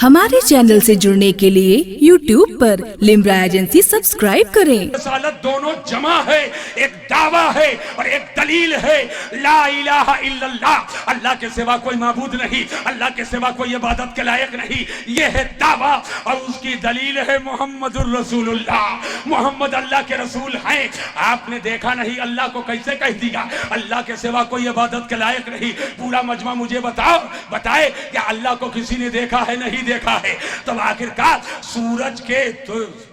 हमारे चैनल से जुड़ने के लिए YouTube पर लिम्रा एजेंसी सब्सक्राइब करें। रसालत दोनों जमा है, एक दावा है और एक दलील है। ला इलाहा इल्लल्लाह, अल्लाह के सिवा कोई माबूद नहीं, अल्लाह के सिवा कोई इबादत के लायक नहीं, ये है दावा। और उसकी दलील है मोहम्मदुर रसूलुल्लाह, मोहम्मद अल्लाह के रसूल हैं। आपने देखा नहीं अल्लाह को कैसे कह दिया अल्लाह के सिवा कोई इबादत के लायक नहीं। पूरा मजमा मुझे बताए कि अल्लाह को किसी ने देखा है नहीं देखा है। तब आखिरकार सूरज के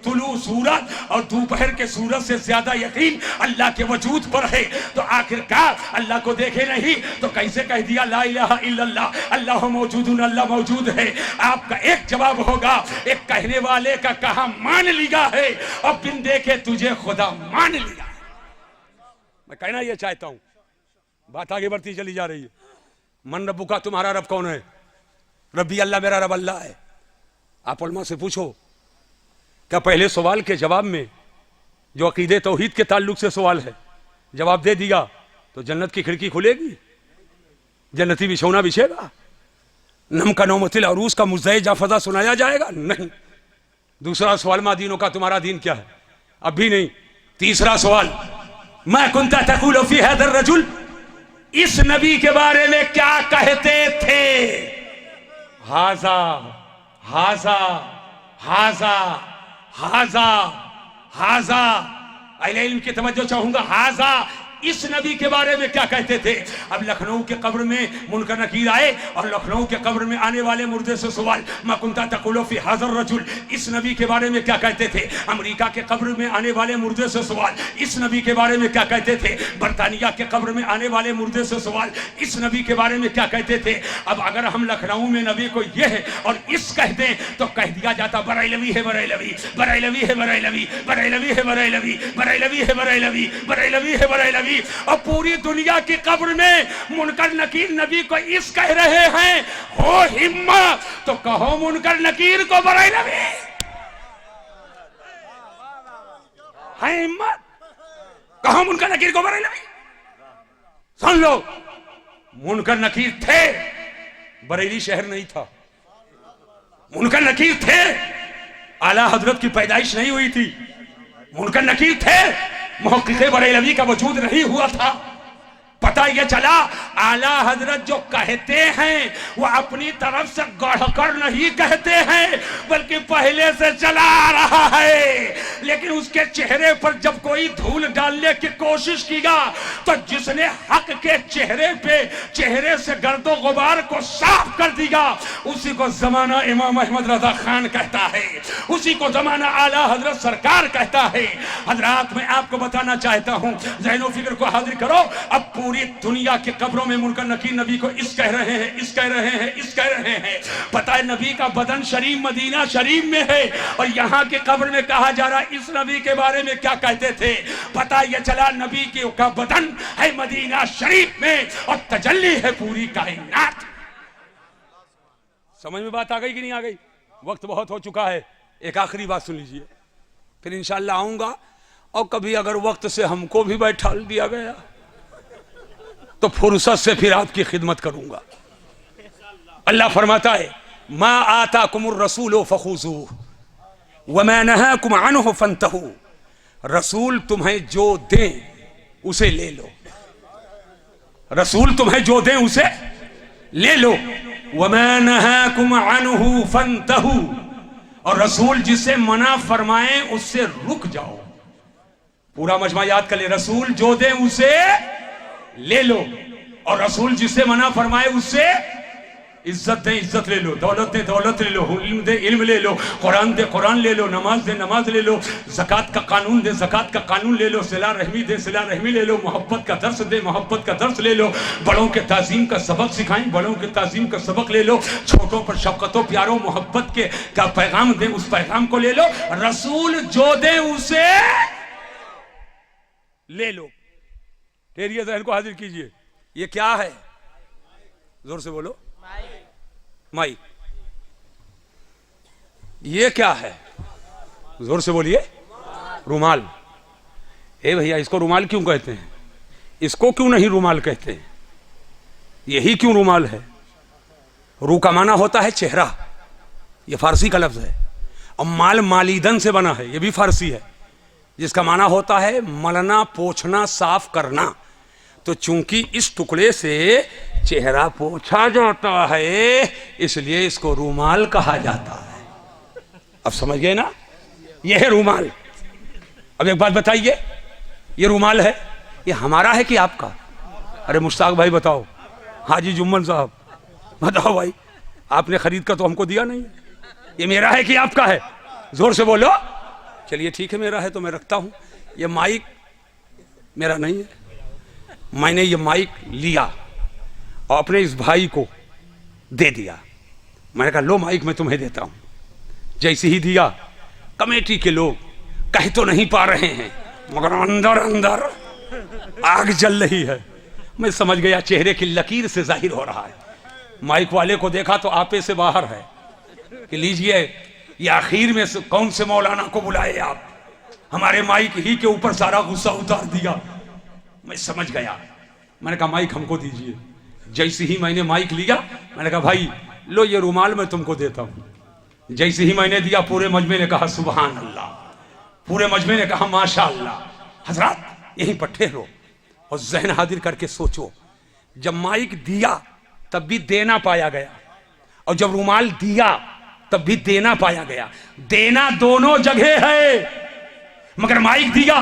तुलू सूरज और दोपहर के सूरज से ज्यादा यकीन अल्लाह के वजूद पर है। तो आखिरकार अल्लाह को देखे नहीं तो कैसे कह दिया ला इलाहा इल्लल्लाह, अल्लाह मौजूदुन, अल्लाह मौजूद है। आपका एक जवाब होगा, एक कहने वाले का कहा मान लिया है और बिन देखे तुझे खुदा मान लिया। मैं कहना यह चाहता हूं, बात आगे बढ़ती चली जा रही है। मन रब्बु का, तुम्हारा रब कौन है? रब्बी अल्लाह, मेरा रब अल्लाह है। आप उलमा से पूछो, क्या पहले सवाल के जवाब में जो अकीदे तौहीद के ताल्लुक से सवाल है जवाब दे दिया तो जन्नत की खिड़की खुलेगी, जन्नती बिछौना बिछेगा, नम का नौमतिल अरूस का मुज़्ज़े जाफदा सुनाया जाएगा? नहीं। दूसरा सवाल, मा दीनों का, तुम्हारा दीन क्या है? अब भी नहीं। तीसरा सवाल, मा कुंता तक़ूलु फ़ी हाज़ा रजुल, इस नबी के बारे में क्या कहते थे? हाजा हाजा हाजा हाजा हाजा, अहले इल्म की तवज्जो चाहूंगा। हाजा, इस नबी के बारे में क्या कहते थे? अब लखनऊ के कब्र में मुनकर नकीर आए और लखनऊ के कब्र में आने वाले मुर्दे से सवाल, मा कुंता तक़ूलु फ़ी हाज़ा रजुल, इस नबी के बारे में क्या कहते थे? अमेरिका के कब्र में आने वाले मुर्दे से सवाल, इस नबी के बारे में क्या कहते थे? बरतानिया के कब्र में आने वाले मुर्दे से सवाल, इस नबी के बारे में क्या कहते थे? अब अगर हम लखनऊ में नबी को ये है और इस कह दें तो कह दिया जाता बरेलवी है, बरेलवी बरेलवी है, बरेलवी बरेलवी है, बरेलवी बरेलवी है, बरेलवी बरेलवी है, बरेलवी। और पूरी दुनिया की कब्र में मुनकर नकीर नबी को इस कह रहे हैं। हो हिम्मत तो कहो मुनकर नकीर को बरेलवी है, हिम्मत कहो मुनकर नकीर को बरेलवी। सुन लो, मुनकर नकीर थे, बरेली शहर नहीं था। मुनकर नकीर थे, आला हजरत की पैदाइश नहीं हुई थी। मुनकर नकीर थे, मुहक्किक़े बरेलवी का वजूद नहीं हुआ था। पता यह चला आला हजरत जो कहते हैं वो अपनी तरफ से गढ़कर नहीं कहते हैं बल्कि पहले से चला आ रहा है। लेकिन उसके चेहरे पर जब कोई धूल डालने की कोशिश किया तो जिसने हक के चेहरे से गर्दो गुबार को साफ कर दिया उसी को जमाना इमाम अहमद रजा खान कहता है, उसी को जमाना आला हजरत सरकार कहता है। हजरात, मैं आपको बताना चाहता हूँ, ज़हनो फिक्र को हाजिर करो। अब पूरी दुनिया के कब्रों में मुनकर नकीर नबी को इस कह रहे हैं, इस कह रहे हैं, इस कह रहे हैं। पता है नबी का बदन शरीफ मदीना शरीफ में है और यहाँ के कब्र में कहा जा रहा इस नबी के बारे में क्या कहते थे? पता यह चला नबी का बदन है मदीना शरीफ में और तजल्ली है पूरी कायनात। समझ में बात आ गई कि नहीं आ गई? वक्त बहुत हो चुका है, एक आखिरी बात सुन लीजिए, फिर इंशाल्लाह आऊंगा। और कभी अगर वक्त से हमको भी बैठा दिया गया तो फुर्सत से फिर आपकी खिदमत करूंगा। अल्लाह फरमाता है, मा आताकुमुर रसूलु फखुज़ूहु व मा नहाकुम अन्हु फंतहू, रसूल तुम्हें जो दें उसे ले लो, रसूल तुम्हें जो दें उसे ले लो। व मा नहाकुम अन्हु फंतहू, और रसूल जिसे मना फरमाए उससे रुक जाओ। पूरा मजमा याद कर ले, रसूल जो दें उसे ले लो और रसूल जिसे मना फरमाए उससे इज्जत दे इज्जत ले लो, दौलत दे दौलत ले लो, इल्म दे इल्म ले लो, कुरान दे कुरान ले लो, नमाज दे नमाज ले लो, ज़कात का कानून दे ज़कात का कानून ले लो, सिला रहमी दे सिला रहमी ले लो, मोहब्बत का दर्स दे मोहब्बत का दर्स ले लो, बड़ों के ताज़ीम का सबक सिखाएं, बड़ों के ताज़ीम का सबक ले लो, छोटों पर शफ़क़तो प्यारों मोहब्बत के का पैगाम दे, उस पैगाम को ले लो। रसूल जो दे उसे ले लो। तेरिया जहन को हाजिर कीजिए, ये क्या है? जोर से बोलो, माई। ये क्या है? जोर से बोलिए, रुमाल। ए भैया, इसको रुमाल क्यों कहते हैं? इसको क्यों नहीं रुमाल कहते हैं? यही क्यों रुमाल है? रू का माना होता है चेहरा, ये फारसी का लफ्ज है। और माल मालीदन से बना है, ये भी फारसी है, जिसका माना होता है मलना, पोछना, साफ करना। तो चूंकि इस टुकड़े से चेहरा पोछा जाता है, इसलिए इसको रूमाल कहा जाता है। अब समझ गए ना, ये है रूमाल। अब एक बात बताइए, ये रूमाल है, ये हमारा है कि आपका? अरे मुश्ताक भाई बताओ, हाजी जुम्मन साहब बताओ भाई, आपने खरीद कर तो हमको दिया नहीं, ये मेरा है कि आपका है? जोर से बोलो। चलिए ठीक है, मेरा है तो मैं रखता हूं। ये माइक मेरा नहीं है, मैंने ये माइक लिया और अपने इस भाई को दे दिया। मैंने कहा लो माइक मैं तुम्हें देता हूं। जैसे ही दिया, कमेटी के लोग कह तो नहीं पा रहे हैं, मगर अंदर अंदर आग जल रही है। मैं समझ गया चेहरे की लकीर से जाहिर हो रहा है। माइक वाले को देखा तो आपे से बाहर है कि लीजिए, ये आखिर में से कौन से मौलाना को बुलाए आप, हमारे माइक ही के ऊपर सारा गुस्सा उतार दिया। मैं समझ गया, मैंने कहा माइक हमको दीजिए। जैसे ही मैंने माइक लिया, मैंने कहा भाई लो ये रुमाल मैं तुमको देता हूं। जैसे ही मैंने दिया, पूरे मजमे ने कहा सुभान अल्लाह, पूरे मजमे ने कहा माशा अल्लाह। हजरात यहीं पर ठहरो और जहन हाजिर करके सोचो, जब माइक दिया तब भी देना पाया गया, और जब रुमाल दिया तब भी देना पाया गया। देना दोनों जगह है, मगर माइक दिया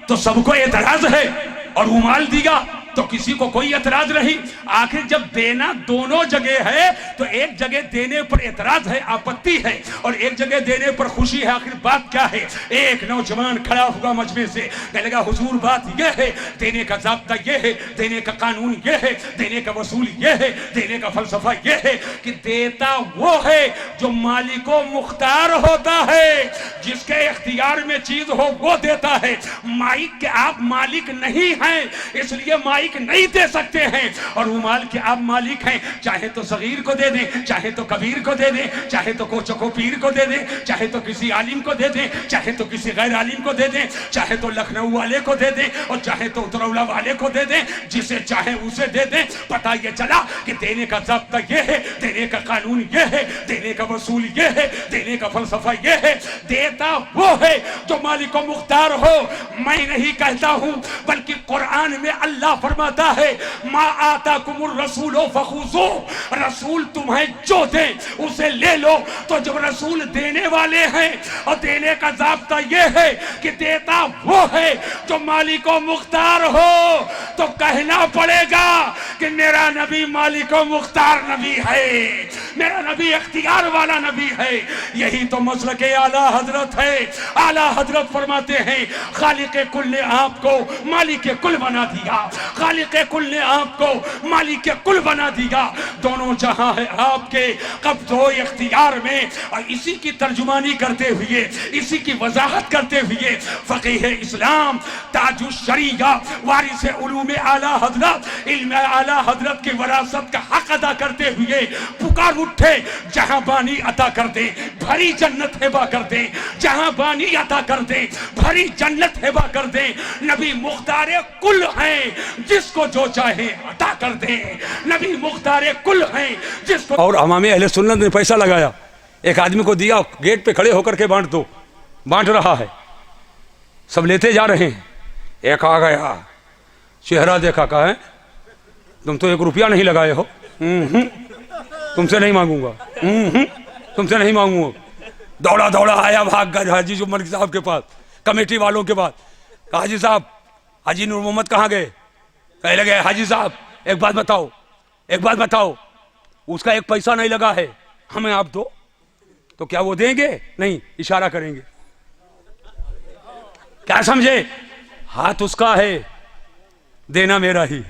तो सबको एतराज है, और रुमाल दिया तो किसी को कोई एतराज नहीं। आखिर जब देना दोनों जगह है, तो एक जगह देने पर एतराज है, आपत्ति है, और एक जगह देने पर खुशी है। आखिर बात क्या है? एक नौजवान खड़ा हुआ मजमे से, कहने लगा हुजूर बात यह है, देने का ज़ाब्ता यह है, देने का कानून यह है, देने का वसूल यह है, देने का फलसफा यह है कि देता वो है जो मालिको मुख्तार होता है, जिसके इख्तियार में चीज हो वो देता है। माइक के आप मालिक नहीं हैं, इसलिए माइक नहीं दे सकते हैं। और रुमाल के आप मालिक हैं, चाहे तो सगीर को दे दें, चाहे तो कबीर को दे दें, चाहे तो कोचको पीर को दे दें, चाहे तो किसी आलिम को दे दें, चाहे तो किसी गैर आलिम को दे दें, चाहे तो लखनऊ वाले को दे दें, और चाहे तो उतरौला वाले को दे दें, जिसे चाहे उसे दे दें। पता ये चला कि देने का ज़ाब्ता ये है, देने का कानून ये है, देने का वसूल ये है, देने का फलसफा ये है। देता वो है जो मालिक मुख्तार हो। मैं नहीं कहता हूं, बल्कि कुरान में अल्लाह फरमाता है मा आता कुमुर रसूलो फखुजो, रसूल तुम्हें जो दे उसे ले लो। तो जब रसूल देने वाले हैं, और देने का ज़ाब्ता ये है कि देता वो है जो मालिको मुख्तार हो, तो कहना पड़ेगा कि मेरा नबी मालिको मुख्तार नबी है, मेरा नबी इख्तियार वाला नबी है। यही तो मसलक आला हजरत है। आला हजरत फरमाते हैं खालिक कुल ने आपको मालिक कुल बना दिया, खालिक कुल ने आपको मालिक कुल बना दिया। दोनों जहां है आपके कब्ज़ो इख्तियार में। और इसी की तर्जुमानी करते हुए, इसी की वजाहत करते हुए फ़क़ीह इस्लाम ताजुश शरीया वारिस उलूम आला हजरत, इल्म आला हजरत की वरासत का हक अदा करते हुए पुकार उठे, जहां बानी अता कर दे भरी जन्नत हिबा कर दे, जहां बानी अता कर दे भरी जन्नत हिबा कर दे। नबी मुख्तारे कुल हैं, जिसको जो चाहे अता कर दे। नबी मुख्तारे कुल हैं, जिसको। और इमाम अहले सुन्नत ने पैसा लगाया, एक आदमी को दिया, गेट पे खड़े होकर के बांट दो, बांट रहा है, सब लेते जा रहे हैं। एक आ गया, चेहरा देखा, कहा है तुम तो 1 रुपया नहीं लगाए हो, तुमसे नहीं मांगूंगा, तुमसे नहीं मांगूंगा। दौड़ा दौड़ा आया, भाग गया हाजी जुम्मन साहब के पास, कमेटी वालों के पास। हाजी साहब, हाजी नूर मोहम्मद कहाँ गए? कह लगे हाजी साहब एक बात बताओ, एक बात बताओ, उसका 1 पैसा नहीं लगा है, हमें आप दो। तो क्या वो देंगे? नहीं, इशारा करेंगे। क्या समझे? हाथ उसका है, देना मेरा ही।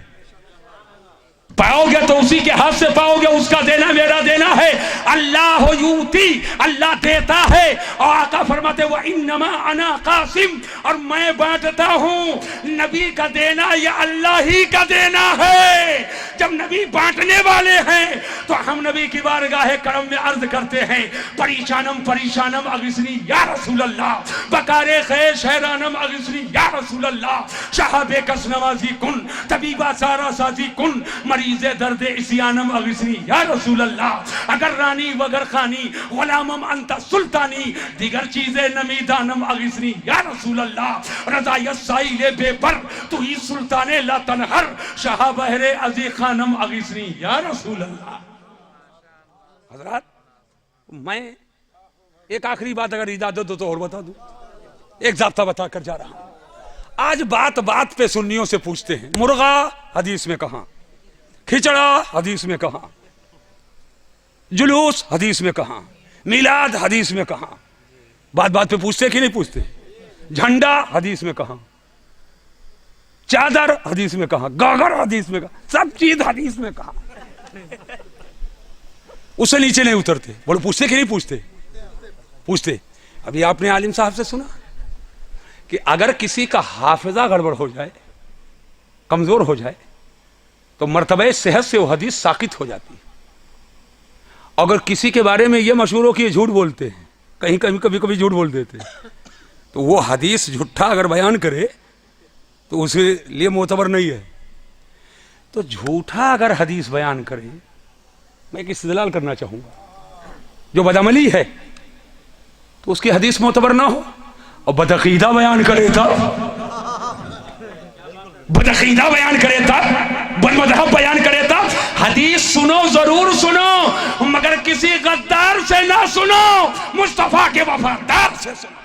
पाओगे तो उसी के हाथ से पाओगे, उसका देना मेरा देना है। अल्लाह यूती, अल्लाह देता है। और आका फरमाते वो इन्नमा अना कासिम, और मैं बांटता हूं। नबी का देना या अल्लाह ही का देना है। जब नबी बांटने वाले हैं तो हम नबी की बारगाह करम में अर्ज करते हैं परेशानम परेशानम अगिसनी या रसूल अल्लाह, बकारे खैश हैरानम अगिसनी या रसूल अल्लाह, शहाबे कस नवाजी कुन, तबीबा सारा साजी कुन, मरीज दर्द इसियानम अगिसनी या रसूल अल्लाह, अगर रानी वगर खानी गुलामम अंता सुल्तानी, दिगर चीजें नमीदानम अगिसनी या रसूल अल्लाह, रज़ायत साइले बेपर तू ही सुल्ताने ला तनहर, शाह बहरे अजी खानम अगिसनी या रसूल अल्लाह। हजरत, मैं एक आखिरी बात अगर इजाजत दो तो और बता दूं, एक जाब्ता बता कर जा रहा हूं। आज बात बात पे सुन्नियों से पूछते हैं, मुर्गा हदीस में कहां, खिचड़ा हदीस में कहां, जुलूस हदीस में कहां, मिलाद हदीस में कहां, बात बात पे पूछते कि नहीं पूछते, झंडा हदीस में कहां, चादर हदीस में कहां, गागर हदीस में कहां, सब चीज हदीस में कहां। उससे नीचे नहीं उतरते, बोलो पूछते कि नहीं पूछते, पूछते। अभी आपने आलिम साहब से सुना कि अगर किसी का हाफिजा गड़बड़ हो जाए, कमजोर हो जाए, तो मर्तबे सेहत से वो हदीस साकित हो जाती है। अगर किसी के बारे में ये मशहूर हो कि ये झूठ बोलते हैं, कहीं कभी कभी कभी झूठ बोल देते हैं, तो वो हदीस झूठा अगर बयान करे तो उसके लिए मोतबर नहीं है। तो झूठा अगर हदीस बयान करे, मैं एक इस्तेदलाल करना चाहूंगा, जो बदअमली है तो उसकी हदीस मोतबर ना हो, और बदअकीदा बयान करे था, बदअकीदा बयान करे था, बदमज़हब बयान करे था, हदीस सुनो जरूर सुनो, मगर किसी गद्दार से ना सुनो, मुस्तफा के वफादार से सुनो।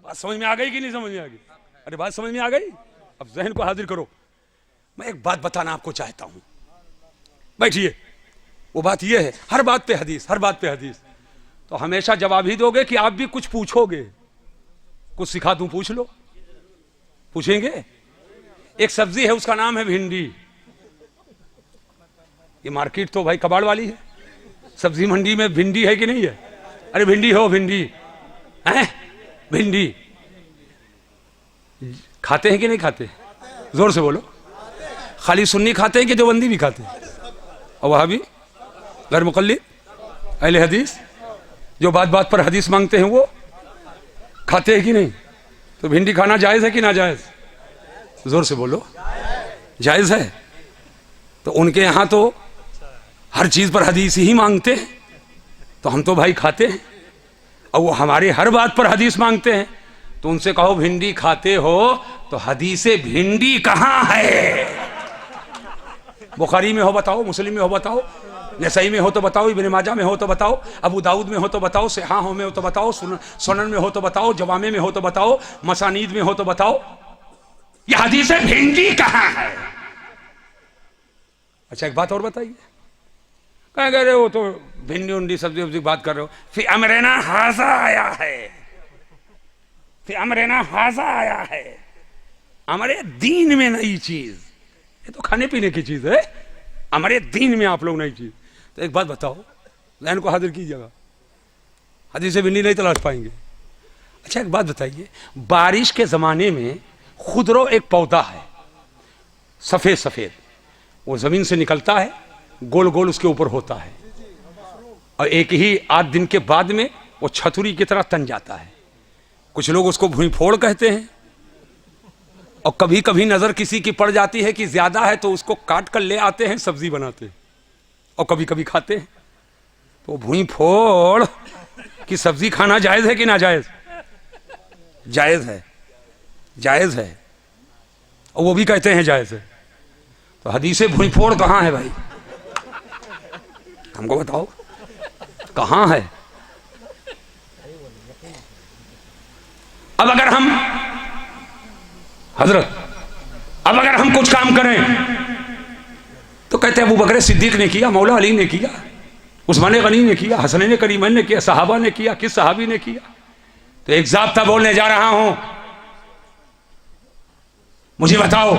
बात समझ में आ गई कि नहीं समझ में आ गई? अरे बात समझ में आ गई? अब जहन को हाजिर करो। मैं एक बात बताना आपको चाहता हूं, बैठिए। वो बात ये है, हर बात पे हदीस, हर बात पे हदीस, तो हमेशा जवाब ही दोगे कि आप भी कुछ पूछोगे? कुछ सिखा दूं, पूछ लो। पूछेंगे? एक सब्जी है, उसका नाम है भिंडी। ये मार्केट तो भाई कबाड़ वाली है, सब्जी मंडी में भिंडी है कि नहीं है? अरे भिंडी हो, भिंडी है, भिंडी खाते हैं कि नहीं खाते? जोर से बोलो। खाली सुन्नी खाते हैं कि देवबंदी भी खाते हैं? और वहां भी गैर मुक़ल्लिद अहले हदीस जो बात बात पर हदीस मांगते हैं वो खाते हैं कि नहीं? तो भिंडी खाना जायज है कि ना जायज? जोर से बोलो। जायज है। तो उनके यहां तो हर चीज पर हदीस ही मांगते हैं, तो हम तो भाई खाते हैं, और वो हमारे हर बात पर हदीस मांगते हैं। तो उनसे कहो भिंडी खाते हो तो हदीसे भिंडी कहां है? बुखारी में हो बताओ, मुस्लिम में हो बताओ, नसई में हो तो बताओ, इब्न माजा में हो तो बताओ, अबू दाऊद में हो तो बताओ, सिहाह में हो तो बताओ, सुनन में हो तो बताओ, जवामे में हो तो बताओ, मसानीद में हो तो बताओ, ये हदीस भिंडी कहां है? अच्छा एक बात और बताइए, कह रहे हो तो भिंडी उंडी सब्जी वब्जी बात कर रहे हो, फिर अमरना हाजा आया है, फिर अमरना हाजा आया है, हमारे दीन में नई चीज, ये तो खाने पीने की चीज है, हमारे दीन में आप लोग नई चीज। तो एक बात बताओ, लाइन को हाजिर कीजिएगा, हदीस भिंडी नहीं तलाश पाएंगे। अच्छा एक बात बताइए, बारिश के जमाने में खुदरो एक पौधा है, सफेद सफेद, वो जमीन से निकलता है, गोल गोल उसके ऊपर होता है, और एक ही 8 दिन के बाद में वो छतुरी की तरह तन जाता है। कुछ लोग उसको भुईफोड़ कहते हैं, और कभी कभी नजर किसी की पड़ जाती है कि ज्यादा है तो उसको काट कर ले आते हैं, सब्जी बनाते हैं, और कभी कभी खाते हैं। तो भुईफोड़ की सब्जी खाना जायज है कि ना जायज? जायज है, जायज है, और वो भी कहते हैं जायज है। तो हदीसे भुईफोड़ कहां है भाई? हमको बताओ कहां है? अब अगर हम हजरत, अब अगर हम कुछ काम करें तो कहते हैं अबू बकर सिद्दीक ने किया, मौला अली ने किया, उस्मान गनी ने किया, हसन ने करीमन ने किया, सहाबा ने किया, किस सहाबी ने किया? तो एक ज़ाब्ता बोलने जा रहा हूं, मुझे बताओ,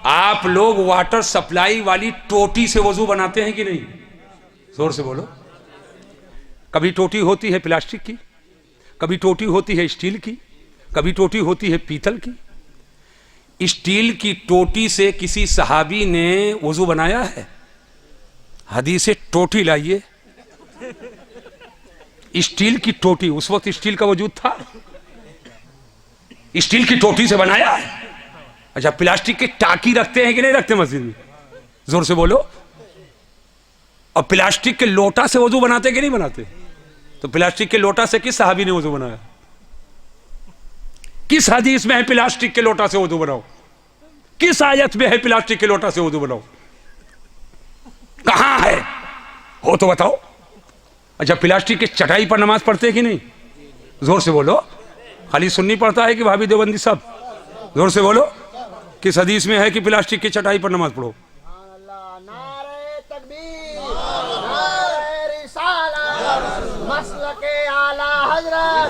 आप लोग वाटर सप्लाई वाली टोटी से वजू बनाते हैं कि नहीं? जोर से बोलो। कभी टोटी होती है प्लास्टिक की, कभी टोटी होती है स्टील की, कभी टोटी होती है पीतल की। स्टील की टोटी से किसी सहाबी ने वजू बनाया है? हदीसे टोटी लाइए, स्टील की टोटी, उस वक्त स्टील का वजूद था, स्टील की टोटी से बनाया है। अच्छा, प्लास्टिक की टाकी रखते हैं कि नहीं रखते मस्जिद में? जोर से बोलो। और प्लास्टिक के लोटा से वजू बनाते कि नहीं बनाते? तो प्लास्टिक के लोटा से किस सहाबी ने वजू बनाया? किस हदीस में है प्लास्टिक के लोटा से वजू बनाओ? किस आयत में है प्लास्टिक के लोटा से वजू बनाओ? कहां है? हो तो बताओ। अच्छा, प्लास्टिक की चटाई पर नमाज पढ़ते कि नहीं? जोर से बोलो। खाली सुन्नी पढ़ता है कि भाभी देवबंदी सब? जोर से बोलो। किस हदीस में है कि प्लास्टिक की चटाई पर नमाज पढ़ो? नारे तकबीर, नारे रिसालत, मसलके आला हजरत,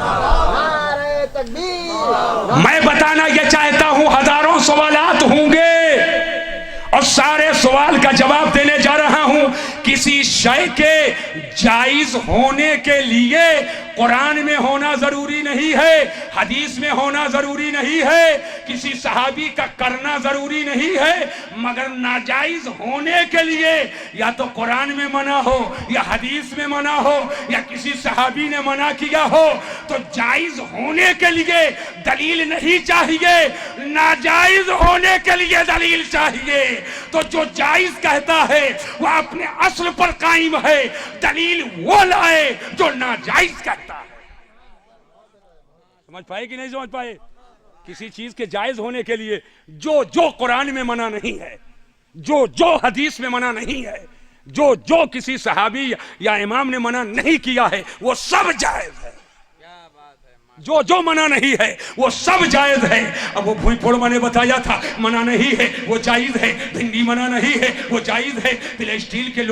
नारे तकबीर। मैं बताना यह चाहता हूं, हजारों सवालात होंगे और सारे सवाल का जवाब देने जा रहा हूं। किसी शय के जायज होने के लिए कुरान में होना जरूरी नहीं है, हदीस में होना जरूरी नहीं है, किसी सहाबी का करना जरूरी नहीं है, मगर नाजायज होने के लिए या तो कुरान में मना हो या हदीस में मना हो या किसी सहाबी ने मना किया हो, तो जायज होने के लिए दलील नहीं चाहिए, नाजायज होने के लिए दलील चाहिए। तो जो जायज कहता है वह अपने असल पर कायम है, दलील वो लाए जो नाजायज कहता है। समझ पाए कि नहीं समझ पाए? किसी चीज के जायज होने के लिए जो जो कुरान में मना नहीं है, जो जो हदीस में मना नहीं है, जो जो किसी सहाबी या इमाम ने मना नहीं किया है, वो सब जायज है। जो जो मना नहीं है वो सब जायज है। अब वो भूई फोड़ मैंने बताया था, मना नहीं है वो जायज है। भिंडी मना नहीं है वो जायज है। स्टील के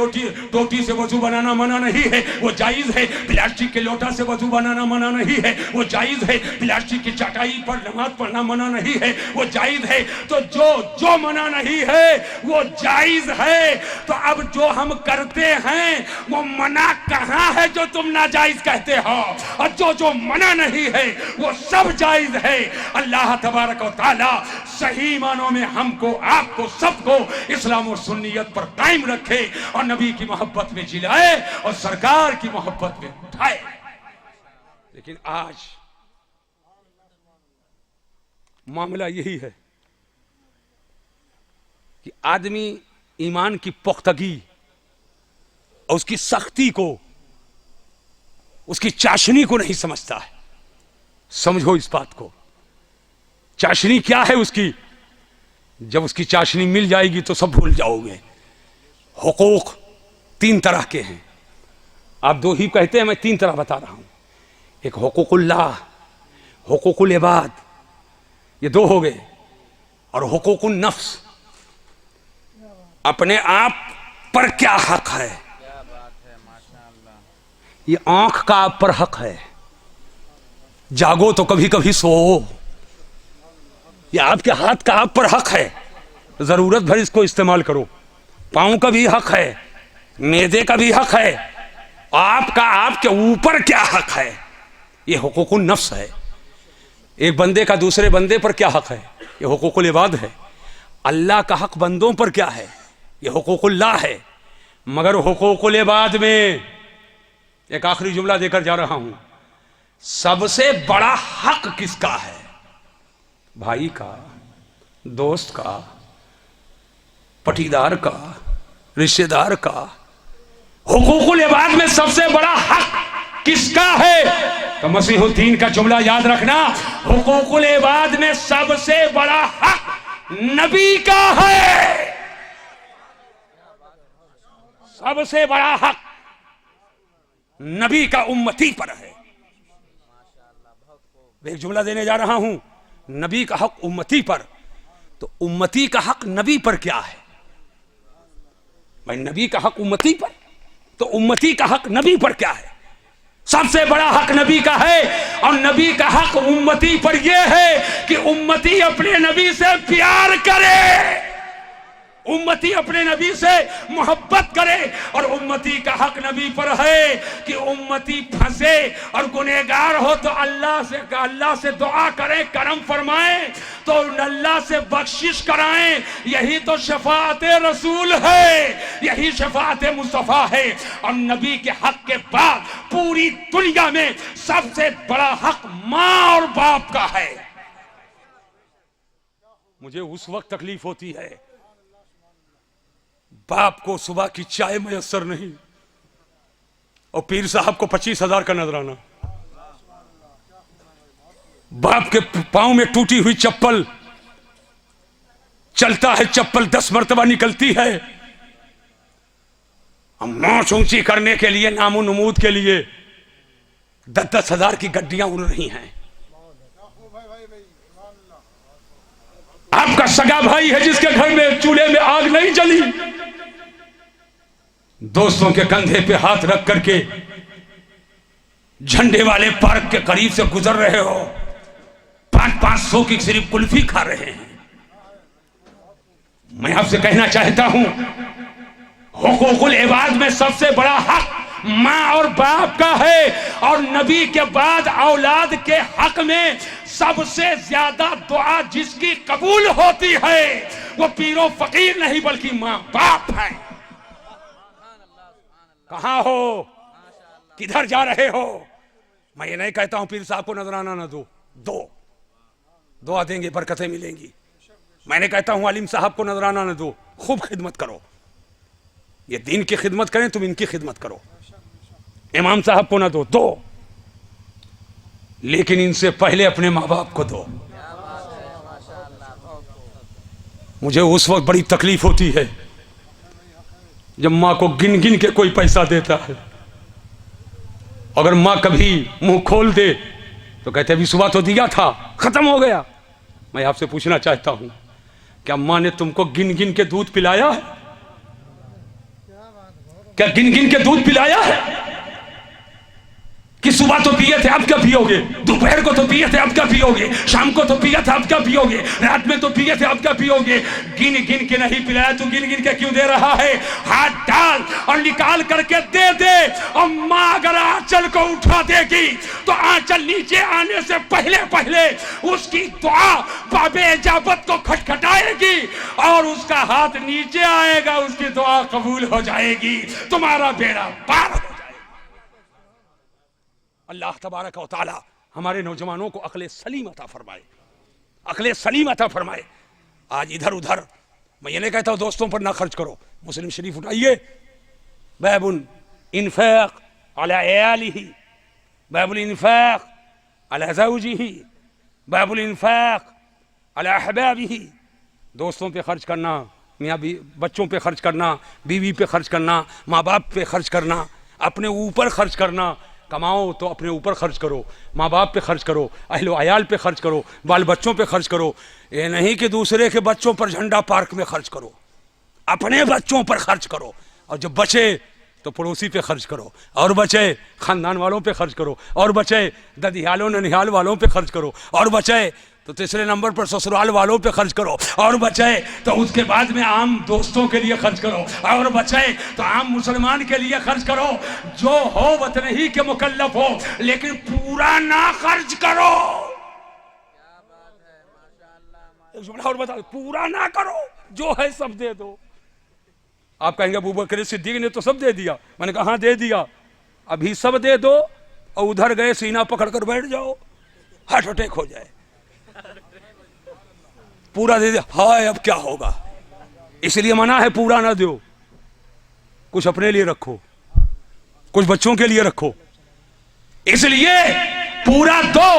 टोटी से वजू बनाना मना नहीं है वो जायज है। प्लास्टिक के लोटा से वजू बनाना मना नहीं है वो जायज है। प्लास्टिक की चटाई पर नमाज पढ़ना मना नहीं है वो जायज है। तो जो जो मना नहीं है वो जायज है। तो अब जो हम करते हैं वो मना कहां है जो तुम नाजायज कहते हो, और जो जो मना नहीं है वो सब जायज है। अल्लाह तबारक व तआला सही मानों में हमको, आपको, सबको इस्लाम और सुन्नियत पर कायम रखे और नबी की मोहब्बत में जिलाए और सरकार की मोहब्बत में उठाए। लेकिन आज मामला यही है कि आदमी ईमान की पुख्तगी और उसकी सख्ती को, उसकी चाशनी को नहीं समझता है। समझो इस बात को। चाशनी क्या है उसकी? जब उसकी चाशनी मिल जाएगी तो सब भूल जाओगे। हुकूक 3 तरह के हैं। आप 2 ही कहते हैं, मैं 3 तरह बता रहा हूं। एक हुकूकुल्लाह, हुकूकुल इबाद, ये 2 हो गए। और हुकूकुन नफ्स, अपने आप पर क्या हक है। ये आंख का आप पर हक है, जागो तो कभी कभी सो। ये आपके हाथ का आप पर हक है, जरूरत भर इसको इस्तेमाल करो। पांव का भी हक है, मैदे का भी हक है। आपका आपके ऊपर क्या हक है, ये हुकूकुन नफ्स है। एक बंदे का दूसरे बंदे पर क्या हक है, ये हुकूकुल इबाद है। अल्लाह का हक बंदों पर क्या है, ये हुकूकुल्लाह है। मगर हुकूकुल इबाद में एक आखिरी जुमला देकर जा रहा हूं, सबसे बड़ा हक किसका है? भाई का, दोस्त का, पटीदार का, रिश्तेदार का। हुकूकुल इबाद में सबसे बड़ा हक किसका है? तो मसीहुद्दीन का जुमला याद रखना, हुकूकुल इबाद में सबसे बड़ा हक नबी का है। सबसे बड़ा हक नबी का उम्मती पर है। एक जुमला देने जा रहा हूं, नबी का हक उम्मती पर। तो उम्मती का हक नबी पर क्या है? भाई नबी का हक उम्मती पर, तो उम्मती का हक नबी पर क्या है? सबसे बड़ा हक नबी का है। और नबी का हक उम्मती पर यह है कि उम्मती अपने नबी से प्यार करे, उम्मती अपने नबी से मोहब्बत करे। और उम्मती का हक नबी पर है कि उम्मती फंसे और गुनहगार हो तो अल्लाह से दुआ करे, करम फरमाए, तो अल्लाह से बख्शिश कराएं। यही तो शफाअत रसूल है, यही शफाअत मुस्तफा है। और नबी के हक के बाद पूरी दुनिया में सबसे बड़ा हक माँ और बाप का है। मुझे उस वक्त तकलीफ होती है बाप को सुबह की चाय मयसर नहीं और पीर साहब को 25,000 का नजराना, बाप के पांव में टूटी हुई चप्पल, चलता है चप्पल 10 मरतबा निकलती है, मौत ऊंची करने के लिए, नामो नमूद के लिए 10-10 हजार की गड्डियां उड़ रही हैं। आपका सगा भाई है जिसके घर में चूल्हे में आग नहीं जली, दोस्तों के कंधे पे हाथ रख करके झंडे वाले पार्क के करीब से गुजर रहे हो, 500 की सिर्फ कुल्फी खा रहे हैं। मैं आपसे कहना चाहता हूं, हुकूकुल इबाद में सबसे बड़ा हक माँ और बाप का है, और नबी के बाद औलाद के हक में सबसे ज्यादा दुआ जिसकी कबूल होती है वो पीरो फकीर नहीं बल्कि माँ बाप है। कहां हो, किधर जा रहे हो? मैं ये नहीं कहता हूं पीर साहब को नजराना ना दो, दुआ देंगे, बरकतें मिलेंगी। मैं नहीं कहता हूं आलिम साहब को नजराना ना दो, खूब खिदमत करो, ये दीन की खिदमत करें, तुम इनकी खिदमत करो। इमाम साहब को ना दो, लेकिन इनसे पहले अपने माँ बाप को दो। मुझे उस वक्त बड़ी तकलीफ होती है जब माँ को गिन गिन के कोई पैसा देता है, अगर माँ कभी मुंह खोल दे तो कहते अभी सुबह तो दिया था, खत्म हो गया। मैं आपसे पूछना चाहता हूं, क्या माँ ने तुमको गिन गिन के दूध पिलाया है? क्या गिन गिन के दूध पिलाया है कि सुबह तो पिए थे अब क्या पियोगे, दोपहर को तो पिए थे अब क्या पियोगे, शाम को तो पिया था अब क्या पियोगे, रात में तो पिए थे अब क्या पियोगे? गिन गिन के नहीं पिलाया, तू गिन गिन के क्यों दे रहा है? हाथ डाल और निकाल करके दे दे। और माँ अगर आंचल को उठा देगी तो आंचल नीचे आने से पहले पहले उसकी दुआ बाबे इजाबत को खटखटाएगी और उसका हाथ नीचे आएगा, उसकी दुआ कबूल हो जाएगी, तुम्हारा बेड़ा पार हो जाएगा। अल्लाह तबारक व तआला हमारे नौजवानों को अक्ल सलीम अता फरमाए, अक्ल सलीम अता फरमाए। आज इधर उधर, मैं ये नहीं कहता हूं दोस्तों पर ना खर्च करो, मुस्लिम शरीफ उठाइए, बाबुल इन्फाक अला आलिही, बाबुल इन्फाक अला ज़ौजिही, बाबुल इन्फाक अला अहबाबिही। दोस्तों पे खर्च करना, मियाँ बच्चों पे खर्च करना, बीवी पे खर्च करना, माँ बाप पे खर्च करना, अपने ऊपर खर्च करना। कमाओ तो अपने ऊपर खर्च करो, माँ बाप पे खर्च करो, अहलो अयाल पे खर्च करो, बाल बच्चों पे खर्च करो। ये नहीं कि दूसरे के बच्चों पर झंडा पार्क में खर्च करो, अपने बच्चों पर खर्च करो, और जब बचे तो पड़ोसी पे खर्च करो, और बचे खानदान वालों पे खर्च करो, और बचे ददियालों ननिहाल वालों पे खर्च करो, और बचे तो तीसरे नंबर पर ससुराल वालों पे खर्च करो, और बचे तो उसके बाद में आम दोस्तों के लिए खर्च करो, और बचे तो आम मुसलमान के लिए खर्च करो। जो हो वतन ही के मुकल्लफ हो, लेकिन पूरा ना खर्च करो। और बताओ, पूरा ना करो, जो है सब दे दो। आप कहेंगे अबू बकर सिद्दीक ने तो सब दे दिया। मैंने कहा हाँ दे दिया, अभी सब दे दो और उधर गए सीना पकड़ कर बैठ जाओ, हार्ट अटैक हो जाए। पूरा दे दिया, हाय अब क्या होगा, इसलिए मना है पूरा ना दो, कुछ अपने लिए रखो, कुछ बच्चों के लिए रखो, इसलिए पूरा दो।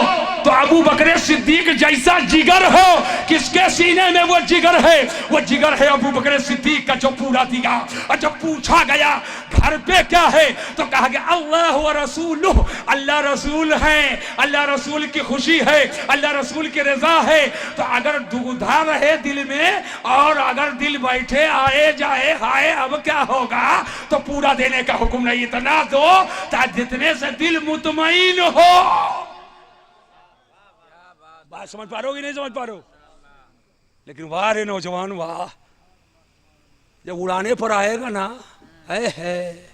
तो अबू बकर सिद्दीक जैसा जिगर हो, किसके सीने में वो जिगर है? वो जिगर है अबू बकर सिद्दीक का, जो पूरा दिया। और जब पूछा गया घर पे क्या है, तो कहा गया अल्लाह व रसूलुहु, अल्लाह रसूल है, अल्लाह रसूल की खुशी है, अल्लाह रसूल की रजा है। तो अगर दुविधा रहे दिल में, और अगर दिल बैठे आए जाए हाय अब क्या होगा, तो पूरा देने का हुक्म नहीं, इतना दो ताकि जितने से दिल मुतमईन हो। बात समझ पा रहे हो कि नहीं समझ पा रहे हो? लेकिन वाह रे नौजवान वाह, जब उड़ाने पर आएगा ना, है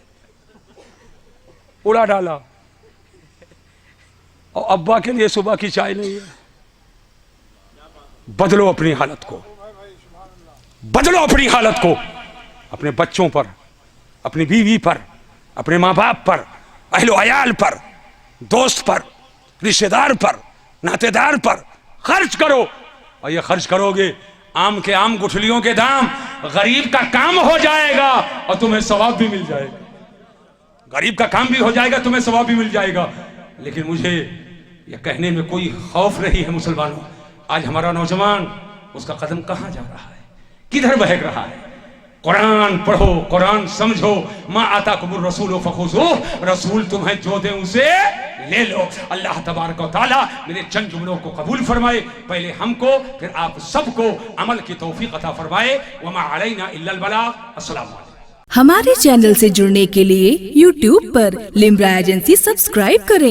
उड़ा डाला, और अब्बा के लिए सुबह की चाय नहीं है। बदलो अपनी हालत को, बदलो अपनी हालत को, अपने बच्चों पर, अपनी बीवी पर, अपने माँ बाप पर, अहलो अयाल पर, दोस्त पर, रिश्तेदार पर, नातेदार पर खर्च करो। और ये खर्च करोगे आम के आम गुठलियों के दाम, गरीब का काम हो जाएगा और तुम्हें सवाब भी मिल जाएगा। गरीब का काम भी हो जाएगा, तुम्हें सवाब भी मिल जाएगा। लेकिन मुझे यह कहने में कोई खौफ नहीं है मुसलमानों, आज हमारा नौजवान उसका कदम कहां जा रहा है, किधर बहक रहा है। कुरान पढ़ो, कुरान समझो। मा आता कुमुर रसूल फखुजू, रसूल तुम्हें जो दे उसे ले लो। अल्लाह तबारक व तआला मेरे चंद जुमलों को कबूल फरमाए, पहले हमको फिर आप सबको अमल की तौफीक अता फरमाए। वमा अलैना इल्लल बलाग। अस्सलाम वालेकुम। हमारे चैनल से जुड़ने के लिए YouTube पर लिम्रा एजेंसी सब्सक्राइब करें।